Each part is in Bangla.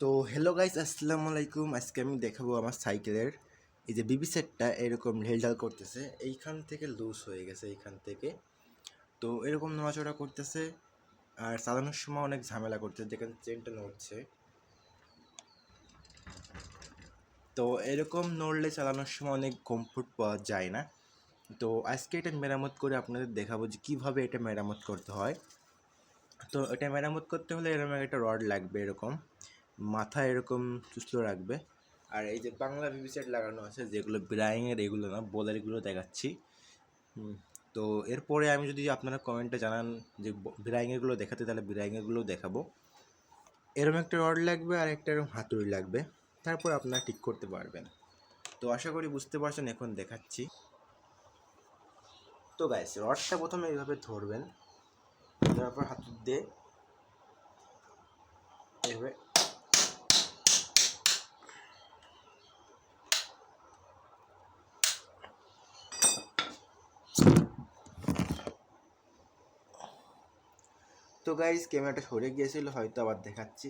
তো হ্যালো গাইস, আসসালামু আলাইকুম। আজকে আমি দেখাবো আমার সাইকেলের এই যে বিবি সেটটা এরকম ঢেলঢাল করতেছে, এইখান থেকে লুজ হয়ে গেছে এইখান থেকে। তো এরকম নড়াচড়া করতেছে আর চালানোর সময় অনেক ঝামেলা করতেছে, যেখানে চেনটা নড়ছে। তো এরকম নড়লে চালানোর সময় অনেক কমফোর্ট পাওয়া যায় না। তো আজকে এটা মেরামত করে আপনাদের দেখাবো যে কীভাবে এটা মেরামত করতে হয়। তো এটা মেরামত করতে হলে এরকম একটা রড লাগবে, এরকম মাথা এরকম চুস্তো রাখবে। আর এই যে বাংলা ভিভি সেট লাগানো আছে, যেগুলো ব্রাইংয়ের, এগুলো না বোলারগুলো দেখাচ্ছি। তো এরপরে আমি যদি আপনারা কমেন্টে জানান যে ব্রাইংয়েরগুলো দেখাতে, তাহলে ব্রাইংয়েরগুলো দেখাবো। এরকম একটা রড লাগবে আর একটা এরকম হাতুড়ি লাগবে, তারপর আপনারা ঠিক করতে পারবেন। তো আশা করি বুঝতে পারছেন, এখন দেখাচ্ছি। তো গাইস, রডটা প্রথমে এইভাবে ধরবেন, তারপর হাতুড়ি দিয়ে এইভাবে তো গাইস, ক্যামেরাটা সরে গিয়েছিল, হয়তো আবার দেখাচ্ছি।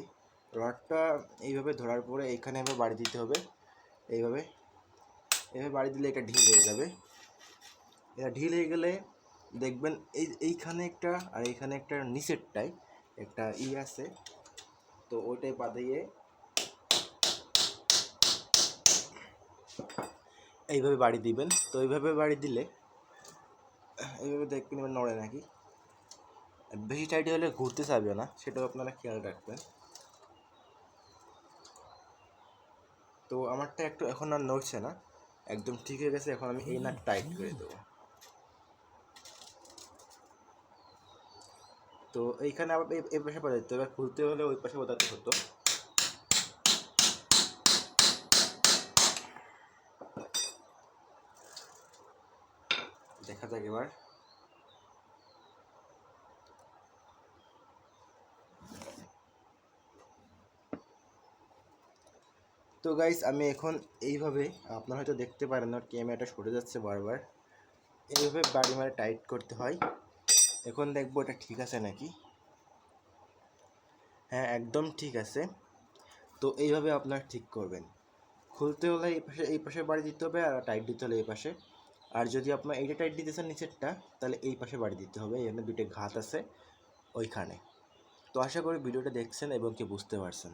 রডটা এইভাবে ধরার পরে এইখানে এভাবে বাড়ি দিতে হবে, এইভাবে এভাবে বাড়ি দিলে এটা ঢিল হয়ে যাবে। এটা ঢিল হয়ে গেলে দেখবেন এইখানে একটা আর এইখানে একটা নিচেরটাই একটা আছে, তো ওইটাই বাঁধিয়ে এইভাবে বাড়ি দিবেন। তো এইভাবে বাড়ি দিলে এইভাবে দেখবেন এবার নড়ে নাকি। বেশি টাইট হলে ঘুরতে চাইবে না, সেটাও আপনারা খেয়াল রাখবেন। তো আমারটা একটু এখন আর নড়ছে না, একদম ঠিক হয়ে গেছে। এখন আমি এই নাট টাইট করে দেবো। তো এইখানে আবার এই পাশে বাজাতে হবে, খুলতে হলে ওই পাশে বাজাতে হতো। দেখা যাক এবার। তো গাইস, আমি এখন এইভাবে, আপনারা হয়তো দেখতে পারেন না, ক্যামেরাটা সরে যাচ্ছে বারবার, এইভাবে বাড়ি মারে টাইট করতে হয়। এখন দেখবো এটা ঠিক আছে নাকি। হ্যাঁ, একদম ঠিক আছে। তো এইভাবে আপনারা ঠিক করবেন। খুলতে হলে এই পাশে বাড়ি দিতে হবে, আর টাইট দিতে হলে এই পাশে। আর যদি আপনার এইটা টাইট দিতে চান নিচেরটা, তাহলে এই পাশে বাড়ি দিতে হবে। এখানে দুটো ঘাত আছে ওইখানে। তো আশা করি ভিডিওটা দেখছেন এবং কি বুঝতে পারছেন।